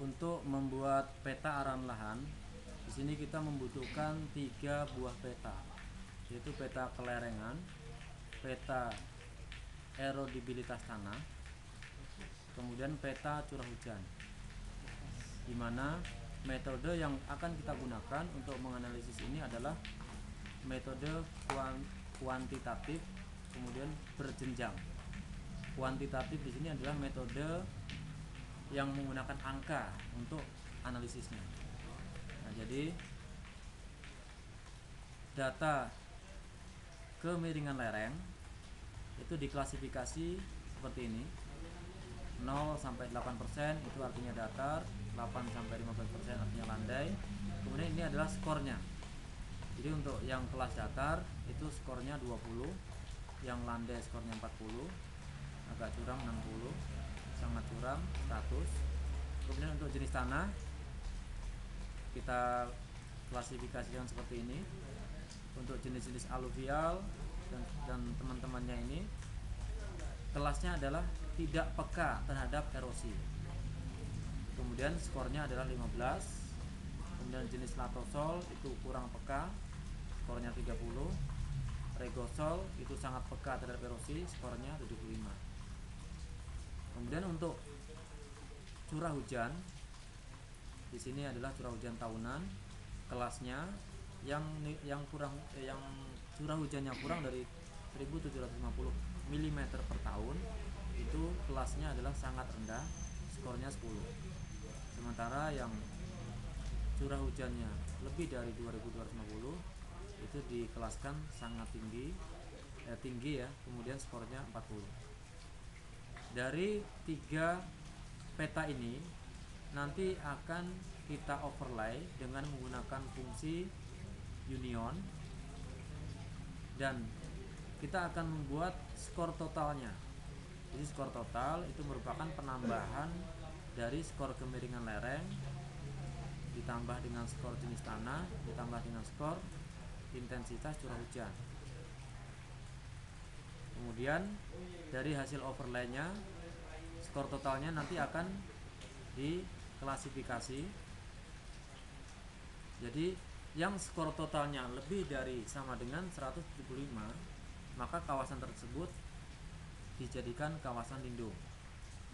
Untuk membuat peta arahan lahan, di sini kita membutuhkan 3 buah peta, yaitu peta kelerengan, peta erodibilitas tanah, kemudian peta curah hujan. Di mana metode yang akan kita gunakan untuk menganalisis ini adalah metode kuantitatif, kemudian berjenjang. Kuantitatif di sini adalah metode yang menggunakan angka untuk analisisnya. Nah, jadi data kemiringan lereng itu diklasifikasi seperti ini. 0 sampai 8% itu artinya datar, 8 sampai 15% artinya landai. Kemudian ini adalah skornya. Jadi untuk yang kelas datar itu skornya 20, yang landai skornya 40, agak curam 60, sangat curam 100. Kemudian untuk jenis tanah kita klasifikasikan seperti ini. Untuk jenis-jenis aluvial dan teman-temannya ini kelasnya adalah tidak peka terhadap erosi. Kemudian skornya adalah 15. Kemudian jenis latosol itu kurang peka, skornya 30. Regosol itu sangat peka terhadap erosi, skornya 75. Kemudian untuk curah hujan, di sini adalah curah hujan tahunan. Kelasnya yang curah hujannya kurang dari 1750 mm per tahun itu kelasnya adalah sangat rendah, skornya 10. Sementara yang curah hujannya lebih dari 2250 itu dikelaskan sangat tinggi ya, kemudian skornya 40. Dari 3 peta ini nanti akan kita overlay dengan menggunakan fungsi union, dan kita akan membuat skor totalnya. Jadi skor total itu merupakan penambahan dari skor kemiringan lereng ditambah dengan skor jenis tanah ditambah dengan skor intensitas curah hujan. Kemudian dari hasil overlaynya, skor totalnya nanti akan diklasifikasi. Jadi yang skor totalnya lebih dari sama dengan 175, maka kawasan tersebut dijadikan kawasan lindung.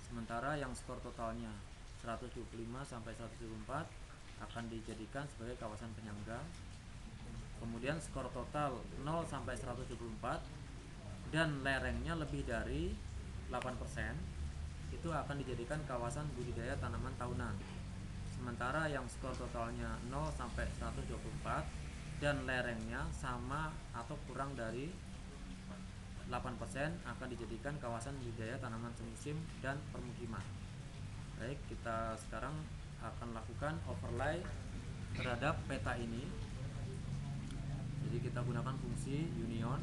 Sementara yang skor totalnya 125 sampai 174 akan dijadikan sebagai kawasan penyangga. Kemudian skor total 0 sampai 174 dan lerengnya lebih dari 8% itu akan dijadikan kawasan budidaya tanaman tahunan. Sementara yang skor totalnya 0 sampai 124 dan lerengnya sama atau kurang dari 8% akan dijadikan kawasan budidaya tanaman semusim dan permukiman. Baik, kita sekarang akan lakukan overlay terhadap peta ini. Jadi kita gunakan fungsi union.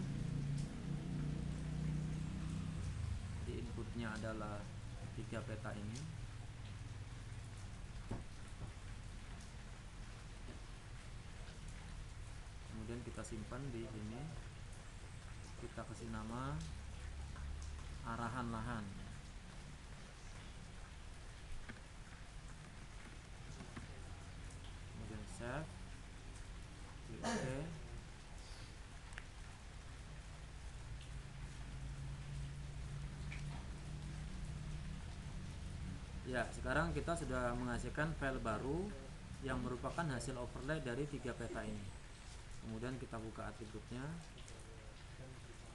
Jadi inputnya adalah 3 peta ini. Kemudian kita simpan di sini. Kita kasih nama arahan lahan. Kemudian save. Oke. Ya, sekarang kita sudah menghasilkan file baru yang merupakan hasil overlay dari 3 peta ini. Kemudian kita buka atributnya,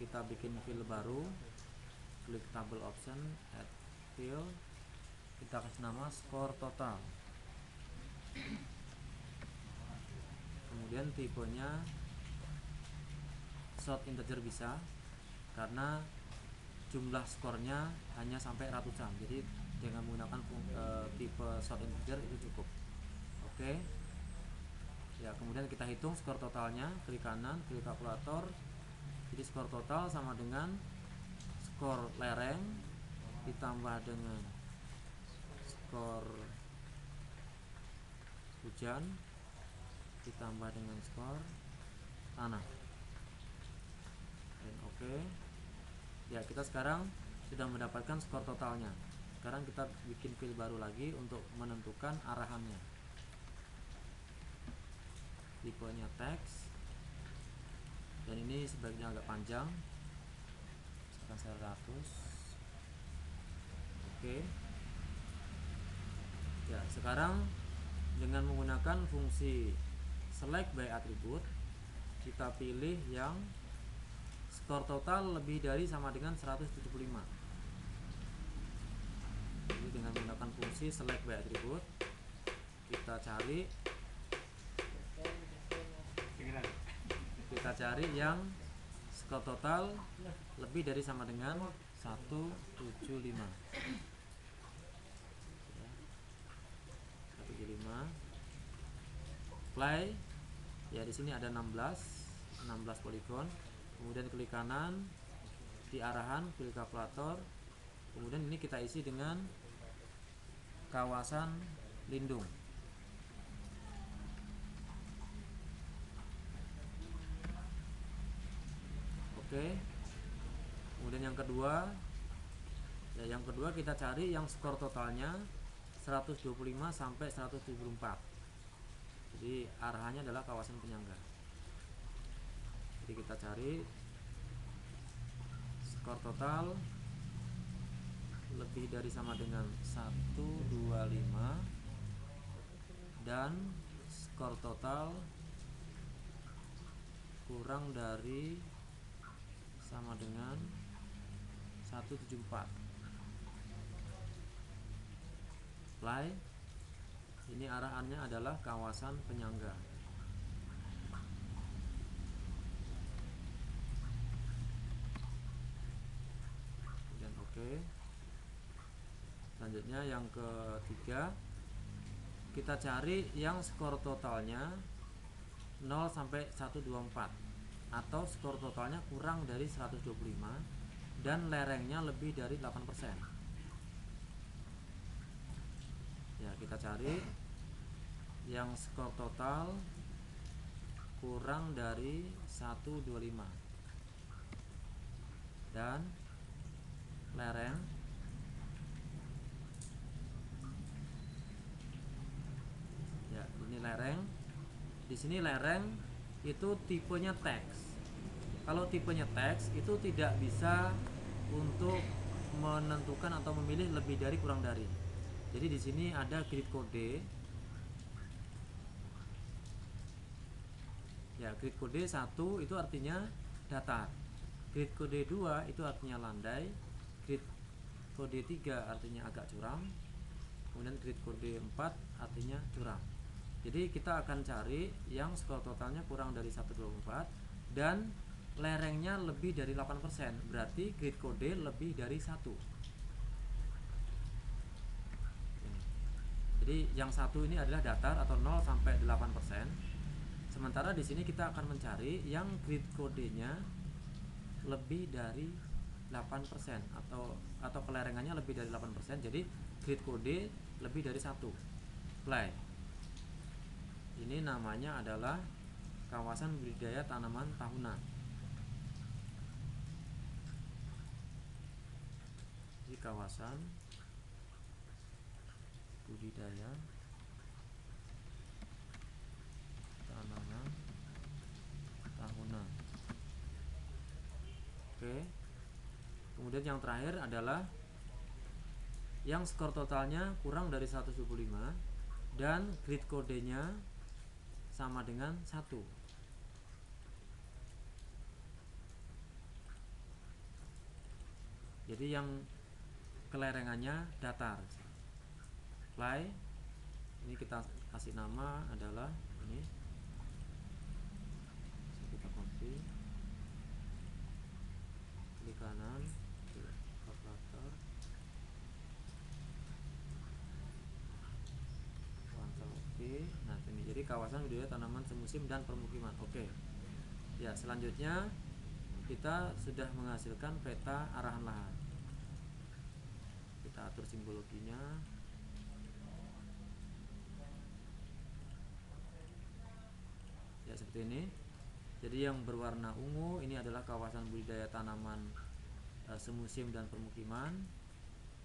kita bikin file baru, klik tabel option, add field, kita kasih nama skor total. Kemudian tipenya short integer bisa, karena jumlah skornya hanya sampai ratusan. Jadi dengan menggunakan tipe short integer itu cukup. Oke. Ya, kemudian kita hitung skor totalnya, klik kanan, klik kalkulator. Jadi skor total sama dengan skor lereng ditambah dengan skor hujan ditambah dengan skor tanah. Dan oke. Ya, kita sekarang sudah mendapatkan skor totalnya. Sekarang kita bikin file baru lagi untuk menentukan arahannya. Tipenya teks, dan ini sebaiknya agak panjang, sekarang 100. Oke. Ya, sekarang dengan menggunakan fungsi select by attribute, kita pilih yang skor total lebih dari sama dengan 175. Jadi dengan menggunakan fungsi select by attribute, kita cari yang skor total lebih dari sama dengan 175. 175. Play. Ya, di sini ada 16 poligon. Kemudian klik kanan di arahan, pilih kalkulator. Kemudian ini kita isi dengan kawasan lindung. Oke. Kemudian yang kedua kita cari yang skor totalnya 125 sampai 174. Jadi arahannya adalah kawasan penyangga. Jadi kita cari skor total lebih dari sama dengan 125 dan skor total kurang dari sama dengan 174. Apply. Ini arahannya adalah kawasan penyangga. Dan oke. Selanjutnya yang ketiga, kita cari yang skor totalnya 0 sampai 124 atau skor totalnya kurang dari 125 dan lerengnya lebih dari 8%. Ya, kita cari yang skor total kurang dari 125 dan lereng ya, ini lereng. Di sini lereng itu tipenya teks. Kalau tipenya teks itu tidak bisa untuk menentukan atau memilih lebih dari kurang dari. Jadi di sini ada grid kode. Ya, grid kode 1 itu artinya datar. Grid kode 2 itu artinya landai. Grid kode 3 artinya agak curam. Kemudian grid kode 4 artinya curam. Jadi kita akan cari yang skor totalnya kurang dari 124 dan lerengnya lebih dari 8%. Berarti grid kode lebih dari 1. Jadi yang satu ini adalah datar atau 0 sampai 8%. Sementara di sini kita akan mencari yang grid kodenya lebih dari 8% atau kelerengannya lebih dari 8%. Jadi grid kode lebih dari 1. Play. Ini namanya adalah kawasan budidaya tanaman tahunan. Di kawasan budidaya tanaman tahunan. Oke. Kemudian yang terakhir adalah yang skor totalnya kurang dari 125 dan grid kodenya sama dengan 1. Jadi yang kelerengannya datar. Apply. Ini kita kasih nama adalah ini. Kita copy. Klik kanan, kalkulator. Oke. Nah, ini jadi kawasan budidaya tanaman semusim dan permukiman. Oke. Ya, selanjutnya kita sudah menghasilkan peta arahan lahan. Kita atur simbologinya. Ya, seperti ini. Jadi yang berwarna ungu ini adalah kawasan budidaya tanaman semusim dan permukiman.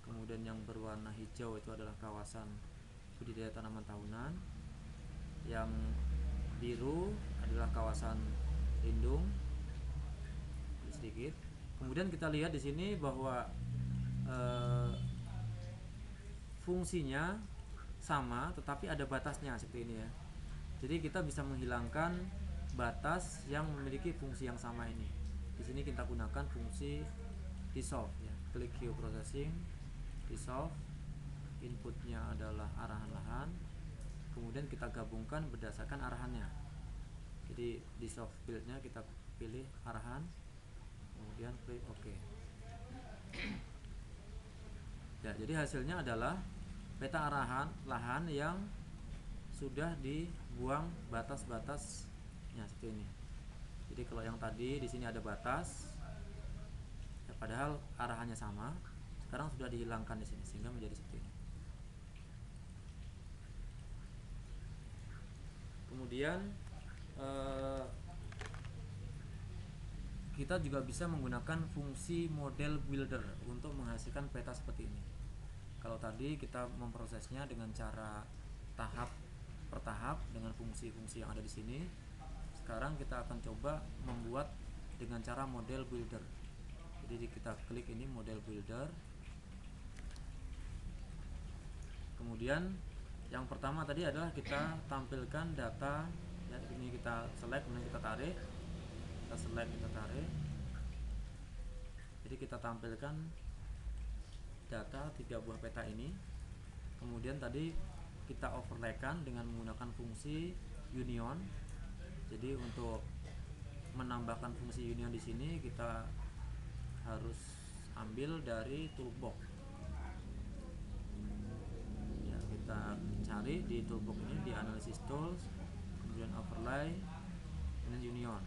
kemudian yang berwarna hijau itu adalah kawasan budidaya tanaman tahunan, yang biru adalah kawasan lindung. Sedikit. Kemudian kita lihat di sini bahwa fungsinya sama, tetapi ada batasnya seperti ini ya. Jadi kita bisa menghilangkan batas yang memiliki fungsi yang sama ini. Di sini kita gunakan fungsi dissolve ya. Klik geoprocessing, dissolve, inputnya adalah arahan lahan, kemudian kita gabungkan berdasarkan arahannya. Jadi dissolve fieldnya kita pilih arahan, kemudian klik OK. Ya, jadi hasilnya adalah peta arahan lahan yang sudah dibuang batas-batasnya seperti ini. Jadi kalau yang tadi di sini ada batas, ya, padahal arahannya sama, sekarang sudah dihilangkan di sini sehingga menjadi seperti ini. Kemudian kita juga bisa menggunakan fungsi model builder untuk menghasilkan peta seperti ini. Kalau tadi kita memprosesnya dengan cara tahap per tahap dengan fungsi-fungsi yang ada di sini, sekarang kita akan coba membuat dengan cara model builder. Jadi kita klik ini model builder. Kemudian yang pertama tadi adalah kita tampilkan data ya, ini kita select, kemudian kita tarik, kita select, kita tarik. Jadi kita tampilkan data 3 buah peta ini. Kemudian tadi kita overlaykan dengan menggunakan fungsi union. Jadi untuk menambahkan fungsi union di sini kita harus ambil dari toolbox. Ya, kita cari di toolbox ini di analysis tools, kemudian overlay, kemudian union.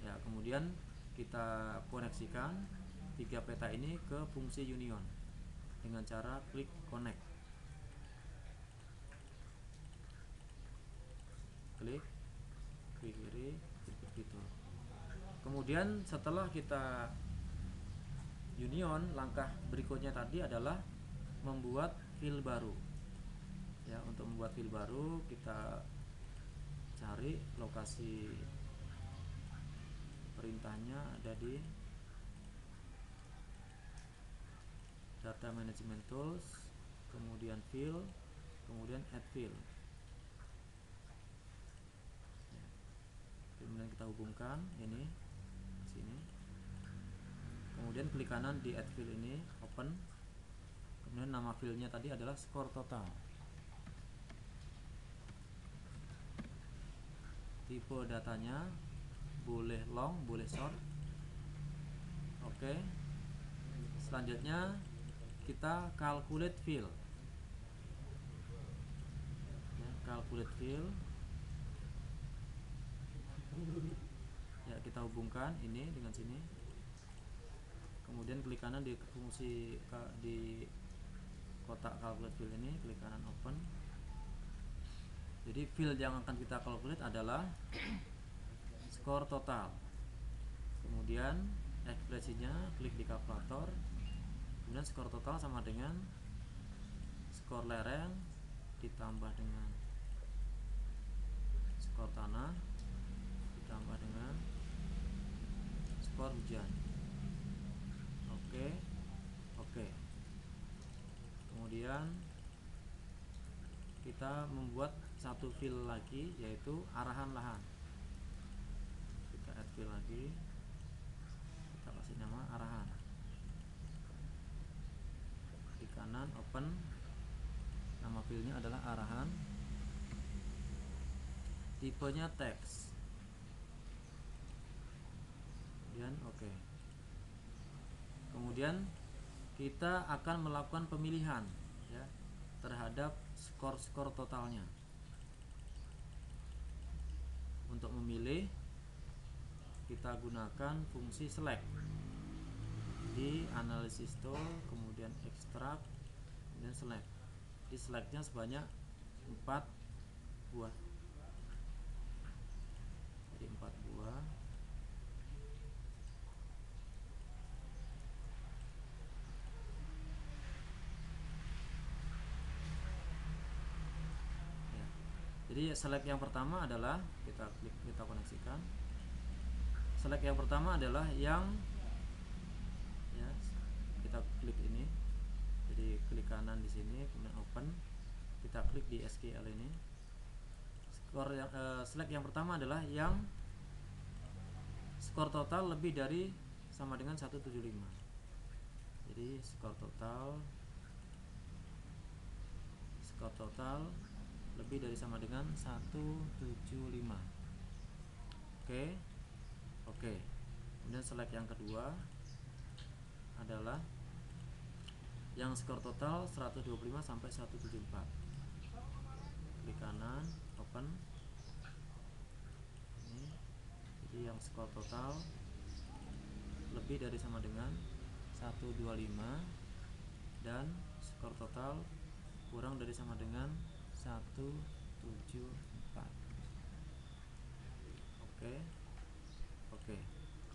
Ya, kemudian kita koneksikan 3 peta ini ke fungsi union dengan cara klik connect. Klik kiri, gitu. Kemudian setelah kita union, langkah berikutnya tadi adalah membuat field baru. Ya, untuk membuat field baru kita cari lokasi perintahnya ada di data management tools, kemudian field, kemudian add field. Kemudian kita hubungkan ini sini, kemudian klik kanan di add field ini, open. Kemudian nama fieldnya tadi adalah skor total. Tipe datanya boleh long, boleh short. Oke. Selanjutnya kita calculate field ya, calculate field ya, kita hubungkan ini dengan sini, kemudian klik kanan di fungsi di kotak calculate field ini, klik kanan open. Jadi field yang akan kita calculate adalah skor total. Kemudian ekspresinya klik di kalkulator, kemudian skor total sama dengan skor lereng ditambah dengan skor tanah ditambah dengan skor hujan. Oke. Kemudian kita membuat satu field lagi, yaitu arahan lahan. Kita add field lagi, kita kasih nama arahan. Di kanan open, nama fieldnya adalah arahan, tipenya teks, kemudian oke. Kemudian kita akan melakukan pemilihan ya, terhadap skor-skor totalnya. Untuk memilih kita gunakan fungsi select di analysis tool, kemudian extract, kemudian select. Di selectnya sebanyak 4 buah. Jadi 4 buah. Jadi select yang pertama adalah kita koneksikan. Select yang pertama adalah yang ya, kita klik ini. Jadi klik kanan di sini, kemudian open. Kita klik di SQL ini. Select yang pertama adalah yang skor total lebih dari sama dengan 175. Jadi skor total lebih dari sama dengan 175. Oke. Kemudian select yang kedua adalah yang skor total 125 sampai 174. Klik kanan, open. Ini. Jadi yang skor total lebih dari sama dengan 125 dan skor total kurang dari sama dengan 174. Oke.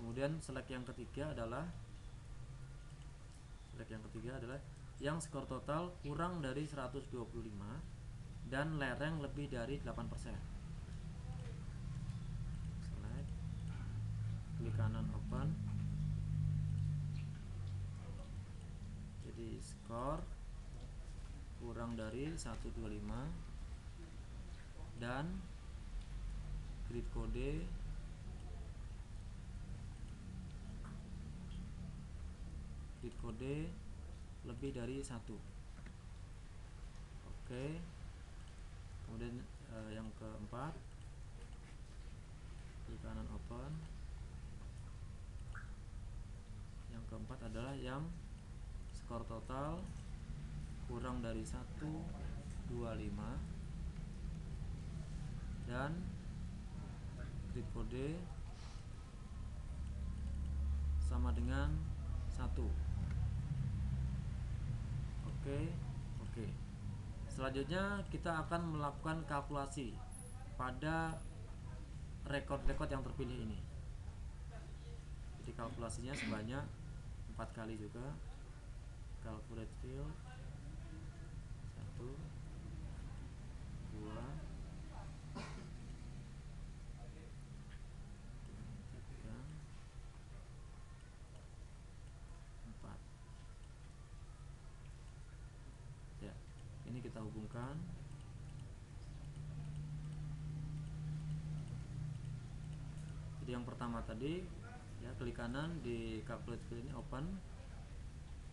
Kemudian select yang ketiga adalah yang skor total kurang dari 125 dan lereng lebih dari 8%. Select, klik kanan, open. Jadi skor kurang dari 125 dan grid kode lebih dari 1. Oke. Kemudian yang keempat, klik kanan, open. Yang keempat adalah yang skor total kurang dari 125 dan grid kode sama dengan 1. Oke. Selanjutnya kita akan melakukan kalkulasi pada rekod-rekod yang terpilih ini. Jadi kalkulasinya sebanyak 4 kali juga. Calculate field 1, 2, 3, 4. Ya, ini kita hubungkan. Jadi yang pertama tadi ya, klik kanan di calculate field ini, open.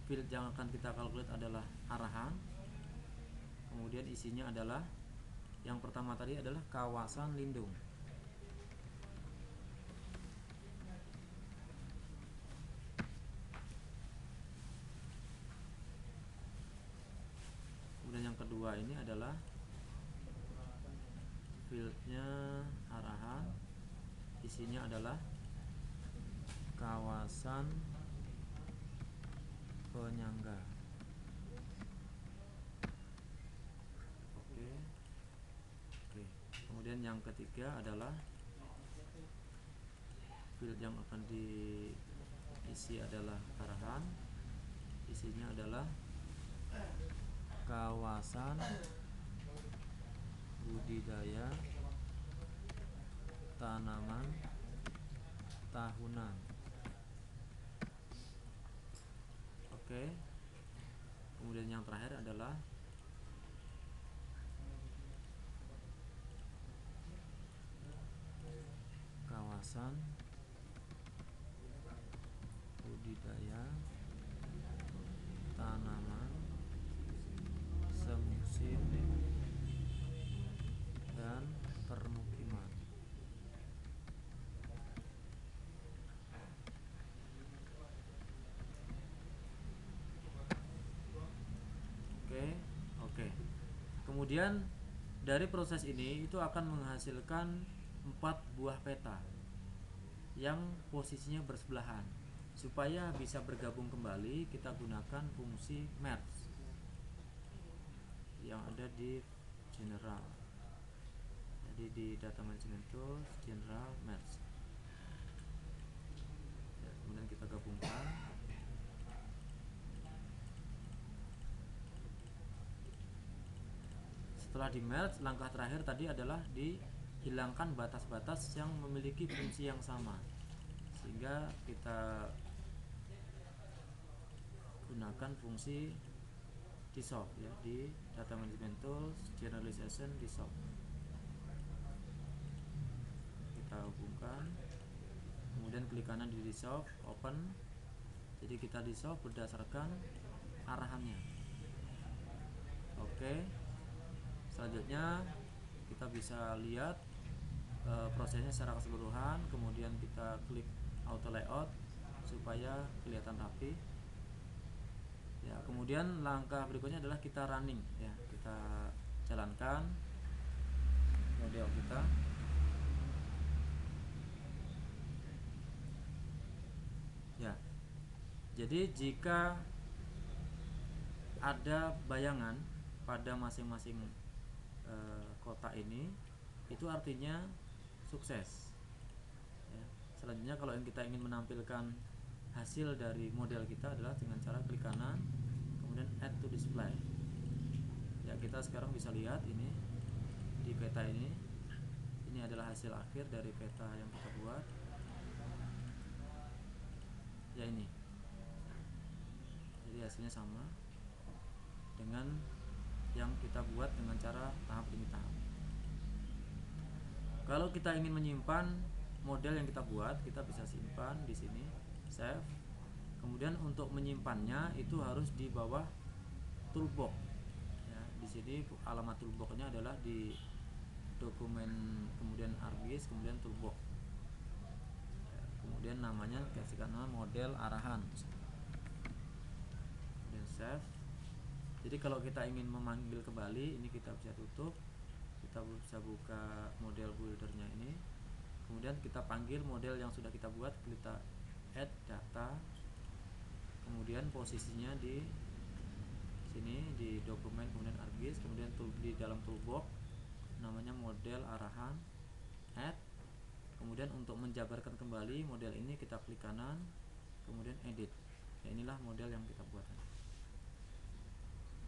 Field yang akan kita calculate adalah arahan. Kemudian isinya adalah yang pertama tadi adalah kawasan lindung. Kemudian yang kedua ini adalah fieldnya arahan, isinya adalah kawasan penyangga. Oke. Kemudian yang ketiga adalah field yang akan diisi adalah arahan, isinya adalah kawasan budidaya tanaman tahunan. Oke. Kemudian yang terakhir adalah kawasan budidaya tanaman semusim dan permukiman. Oke. Kemudian dari proses ini itu akan menghasilkan 4 buah peta yang posisinya bersebelahan. Supaya bisa bergabung kembali, kita gunakan fungsi merge yang ada di general. Jadi di data management tools, general, merge. Ya, kemudian kita gabungkan. Setelah di merge, langkah terakhir tadi adalah dihilangkan batas-batas yang memiliki fungsi yang sama, sehingga kita gunakan fungsi dissolve ya di data management tools, generalization, dissolve. Kita hubungkan, kemudian klik kanan di dissolve, open. Jadi kita dissolve berdasarkan arahannya. Oke. Selanjutnya kita bisa lihat prosesnya secara keseluruhan, kemudian kita klik auto layout supaya kelihatan rapi. Ya, kemudian langkah berikutnya adalah kita running ya, kita jalankan model kita. Ya. Jadi jika ada bayangan pada masing-masing kotak ini, itu artinya sukses. Ya. Selanjutnya kalau yang kita ingin menampilkan hasil dari model kita adalah dengan cara klik kanan, kemudian add to display. Ya, kita sekarang bisa lihat ini di peta ini adalah hasil akhir dari peta yang kita buat. Ya, ini. Jadi hasilnya sama dengan yang kita buat dengan cara tahap demi tahap. Kalau kita ingin menyimpan model yang kita buat, kita bisa simpan di sini, save. Kemudian untuk menyimpannya itu harus di bawah toolbox. Ya, di sini alamat toolboxnya adalah di dokumen, kemudian ArcGIS, kemudian toolbox. Ya, kemudian namanya kasihkan nama model arahan. Kemudian save. Jadi kalau kita ingin memanggil kembali, ini kita bisa tutup. Kita bisa buka model buildernya ini, kemudian kita panggil model yang sudah kita buat, kita add data, kemudian posisinya di sini di dokumen, kemudian ArcGIS, kemudian di dalam toolbox namanya model arahan, add. Kemudian untuk menjabarkan kembali model ini kita klik kanan, kemudian edit. Ya, inilah model yang kita buat.